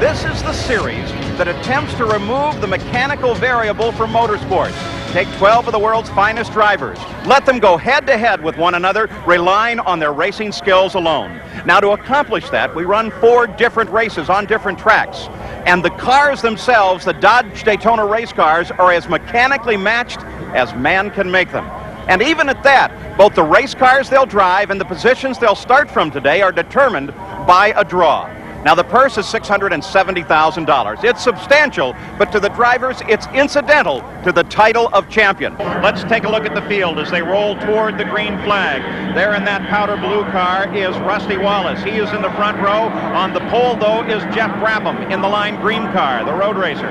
This is the series that attempts to remove the mechanical variable from motorsports. Take 12 of the world's finest drivers. Let them go head-to-head with one another, relying on their racing skills alone. Now, to accomplish that, we run 4 different races on different tracks. And the cars themselves, the Dodge Daytona race cars, are as mechanically matched as man can make them. And even at that, both the race cars they'll drive and the positions they'll start from today are determined by a draw. Now, the purse is $670,000. It's substantial, but to the drivers, it's incidental to the title of champion. Let's take a look at the field as they roll toward the green flag. There in that powder blue car is Rusty Wallace. He is in the front row. On the pole, though, is Jeff Brabham in the lime green car, the road racer.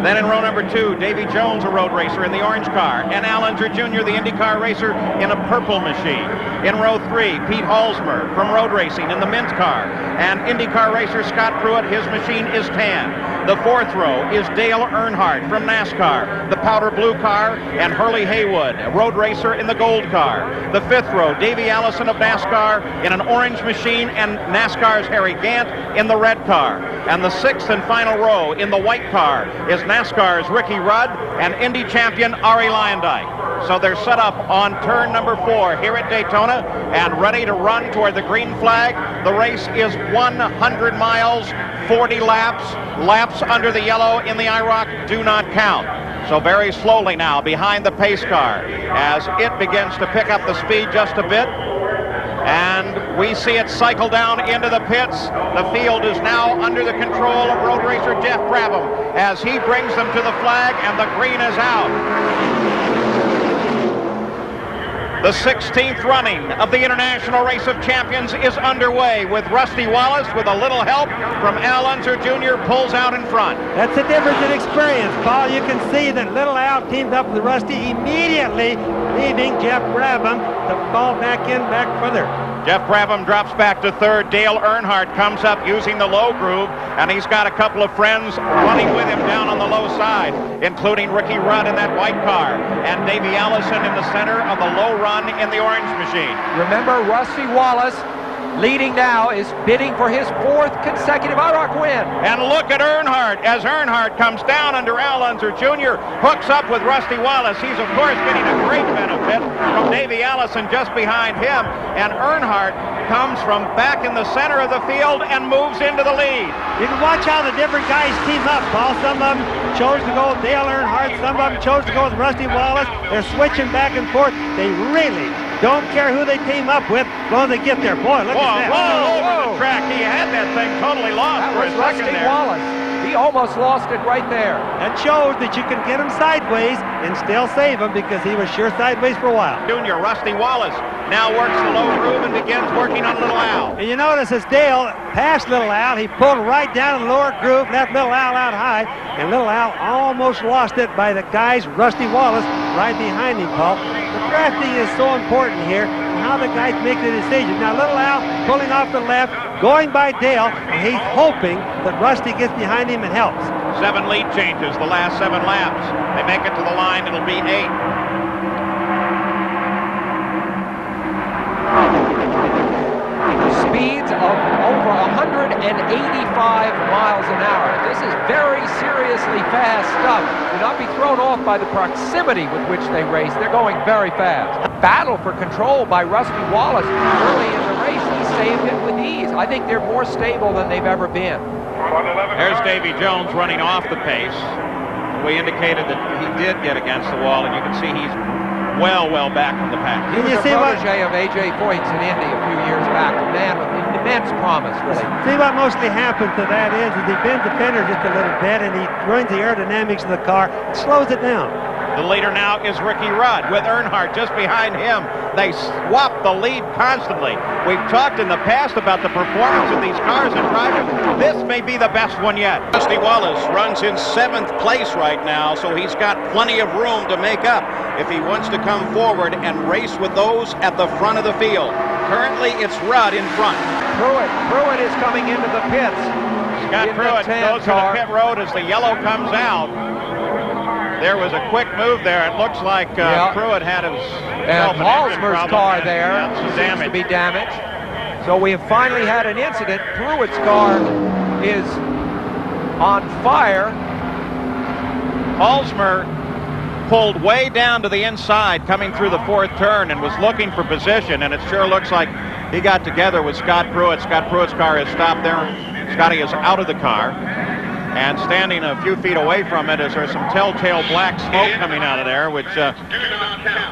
Then in row number 2, Davy Jones, a road racer in the orange car, and Al Unser Jr., the IndyCar racer, in a purple machine. In row 3, Pete Halsmer from road racing in the mint car, and IndyCar racer Scott Pruitt, his machine is tan. The 4th row is Dale Earnhardt from NASCAR, the powder blue car, and Hurley Haywood, a road racer in the gold car. The 5th row, Davey Allison of NASCAR in an orange machine, and NASCAR's Harry Gant in the red car. And the 6th and final row in the white car is NASCAR's Ricky Rudd and Indy champion Arie Luyendyk. So they're set up on turn number 4 here at Daytona and ready to run toward the green flag. The race is 100 miles, 40 laps. Laps under the yellow in the IROC do not count. So very slowly now behind the pace car as it begins to pick up the speed just a bit. And we see it cycle down into the pits. The field is now under the control of road racer Jeff Brabham as he brings them to the flag, and the green is out. The 16th running of the International Race of Champions is underway with Rusty Wallace, with a little help from Al Unser Jr., pulls out in front. That's the difference in experience, Paul. You can see that little Al teamed up with Rusty, immediately leaving Jeff Brabham to fall back further. Jeff Brabham drops back to 3rd. Dale Earnhardt comes up using the low groove, and he's got a couple of friends running with him down on the low side, including Ricky Rudd in that white car, and Davey Allison in the center of the low run in the orange machine. Remember, Rusty Wallace, leading now, is bidding for his 4th consecutive IROC win. And look at Earnhardt as Earnhardt comes down under Al Unser Jr., hooks up with Rusty Wallace. He's, of course, getting a great benefit from Davey Allison just behind him, and Earnhardt comes from back in the center of the field and moves into the lead. You can watch how the different guys team up, Paul. Some of them chose to go with Dale Earnhardt. Some of them chose to go with Rusty Wallace. They're switching back and forth. They really don't care who they team up with as long as they get there. Boy, look at that. Over the track. He had that thing totally lost for a second there. Wallace. He almost lost it right there. That shows that you can get him sideways and still save him, because he was sure sideways for a while. Junior Rusty Wallace now works the low groove and begins working on Little Al. And you notice as Dale passed Little Al, he pulled right down in the lower groove, left Little Al out high, and Little Al almost lost it by the guys, Rusty Wallace, right behind him, Paul. The drafting is so important here, and how the guys make the decision. Now Little Al pulling off the left, going by Dale, and he's hoping that Rusty gets behind him and helps. 7 lead changes the last 7 laps. They make it to the line, it'll be 8. Speeds of over 185 miles an hour. This is very seriously fast stuff. Do not be thrown off by the proximity with which they race. They're going very fast. Battle for control by Rusty Wallace early in the race. He saved it with ease. I think they're more stable than they've ever been. There's Davy Jones running off the pace. We indicated that he did get against the wall, and you can see he's well back from the pack. He was a protege of A.J. Foyt's in Indy a few years back. A man with immense promise, really. See, what mostly happens to that is he bends the fender just a little bit, and he ruins the aerodynamics of the car, slows it down. The leader now is Ricky Rudd with Earnhardt just behind him. They swap the lead constantly. We've talked in the past about the performance of these cars and drivers. This may be the best one yet. Rusty Wallace runs in 7th place right now, so he's got plenty of room to make up if he wants to come forward and race with those at the front of the field. Currently, it's Rudd in front. Pruitt is coming into the pits. Scott Pruitt goes to the pit road as the yellow comes out. There was a quick move there. It looks like Pruitt had his and Halsmer's car there seems to be damaged. So we have finally had an incident. Pruitt's car is on fire. Halsmer pulled way down to the inside coming through the fourth turn and was looking for position, and it sure looks like he got together with Scott Pruitt. Scott Pruitt's car is stopped there. Scotty is out of the car, and standing a few feet away from it is there's some telltale black smoke coming out of there, which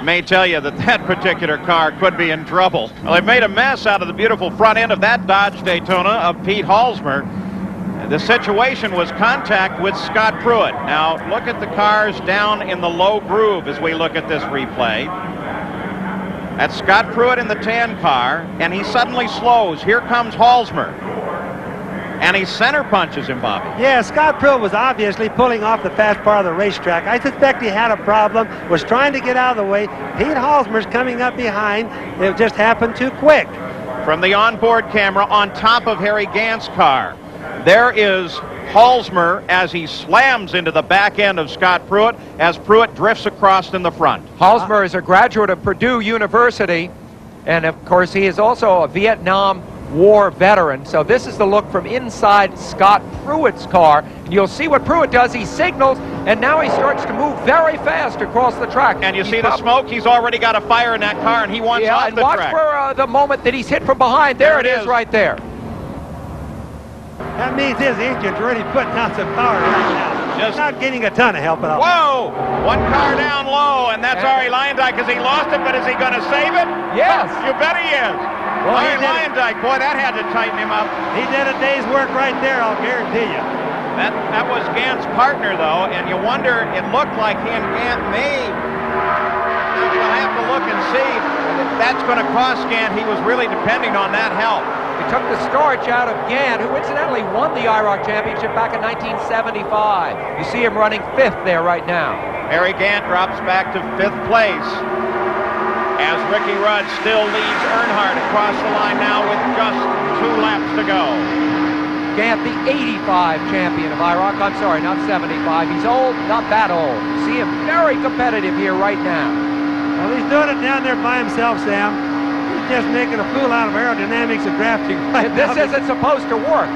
may tell you that that particular car could be in trouble. Well, they've made a mess out of the beautiful front end of that Dodge Daytona of Pete Halsmer. The situation was contact with Scott Pruitt. Now, look at the cars down in the low groove as we look at this replay. That's Scott Pruitt in the tan car, and he suddenly slows. Here comes Halsmer. And he center punches him, Bobby. Yeah, Scott Pruitt was obviously pulling off the fast part of the racetrack. I suspect he had a problem, was trying to get out of the way. Pete Halsmer's coming up behind. It just happened too quick. From the onboard camera on top of Harry Gant's car, there is Halsmer as he slams into the back end of Scott Pruitt as Pruitt drifts across in the front. Halsmer is a graduate of Purdue University, and of course he is also a Vietnam War veteran. So this is the look from inside Scott Pruitt's car. And you'll see what Pruitt does. He signals, and now he starts to move very fast across the track. And you see the smoke? He's already got a fire in that car, and he wants off the track. Watch for the moment that he's hit from behind. There it is right there. That means his engine's really putting out some power right now. Just not getting a ton of help at all. Whoa! One car down low, and that's Arie Luyendyk. Has he lost it, but is he going to save it? Yes. You bet he is. Well, Arie Luyendyk, boy, that had to tighten him up. He did a day's work right there, I'll guarantee you. That was Gant's partner, though, and you wonder, it looked like he and Gant may. We'll have to look and see if that's going to cost Gant. He was really depending on that help. He took the starch out of Gant, who incidentally won the IROC championship back in 1975. You see him running 5th there right now. Harry Gant drops back to 5th place as Ricky Rudd still leads Earnhardt across the line now with just 2 laps to go. Gant, the 85 champion of IROC. I'm sorry, not 75. He's old, not that old. You see him very competitive here right now. Well, he's doing it down there by himself, Sam. Just making a fool out of aerodynamics and drafting. This isn't supposed to work,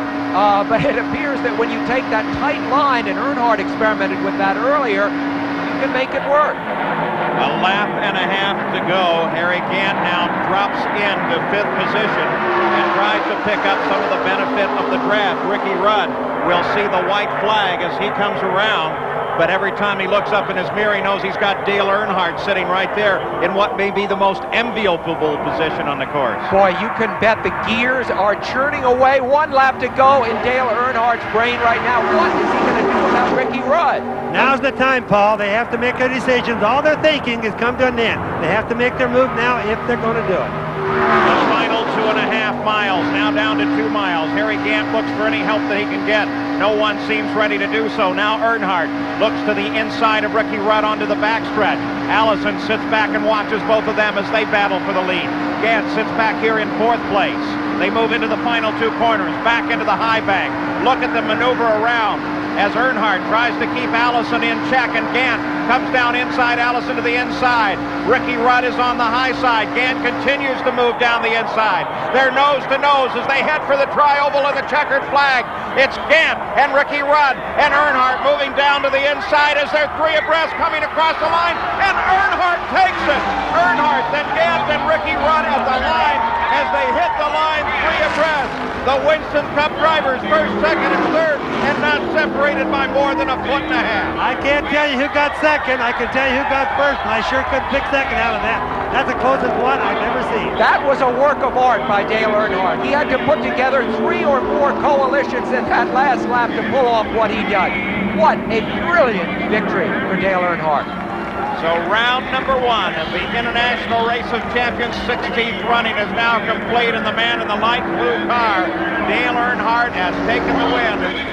but it appears that when you take that tight line, and Earnhardt experimented with that earlier, you can make it work. A lap and a half to go. Harry Gant now drops into 5th position and tries to pick up some of the benefit of the draft. Ricky Rudd will see the white flag as he comes around. But every time he looks up in his mirror, he knows he's got Dale Earnhardt sitting right there in what may be the most enviable position on the course. Boy, you can bet the gears are churning away. 1 lap to go in Dale Earnhardt's brain right now. What is he going to do about Ricky Rudd? Now's the time, Paul. They have to make their decisions. All their thinking has come to an end. They have to make their move now if they're going to do it. The final 2.5 miles, now down to 2 miles. Harry Gant looks for any help that he can get. No one seems ready to do so. Now Earnhardt looks to the inside of Ricky Rudd onto the backstretch. Allison sits back and watches both of them as they battle for the lead. Gant sits back here in 4th place. They move into the final 2 corners, back into the high bank. Look at the maneuver around as Earnhardt tries to keep Allison in check, and Gant comes down inside Allison to the inside. Ricky Rudd is on the high side. Gant continues to move down the inside. They're nose to nose as they head for the tri-oval and the checkered flag. It's Gant and Ricky Rudd and Earnhardt moving down to the inside as they're 3 abreast coming across the line, and Earnhardt takes it. Earnhardt, then Gant and Ricky Rudd at the line as they hit the line 3 abreast. The Winston Cup drivers 1st, 2nd, and 3rd, and not separated by more than 1.5 feet. I can't tell you who got 2nd. I can tell you who got 1st, and I sure couldn't pick 2nd out of that. That's the closest one I've ever seen. That was a work of art by Dale Earnhardt. He had to put together 3 or 4 coalitions in that last lap to pull off what he did. What a brilliant victory for Dale Earnhardt. So round number 1 of the International Race of Champions 16th running is now complete, and the man in the light blue car, Dale Earnhardt, has taken the win.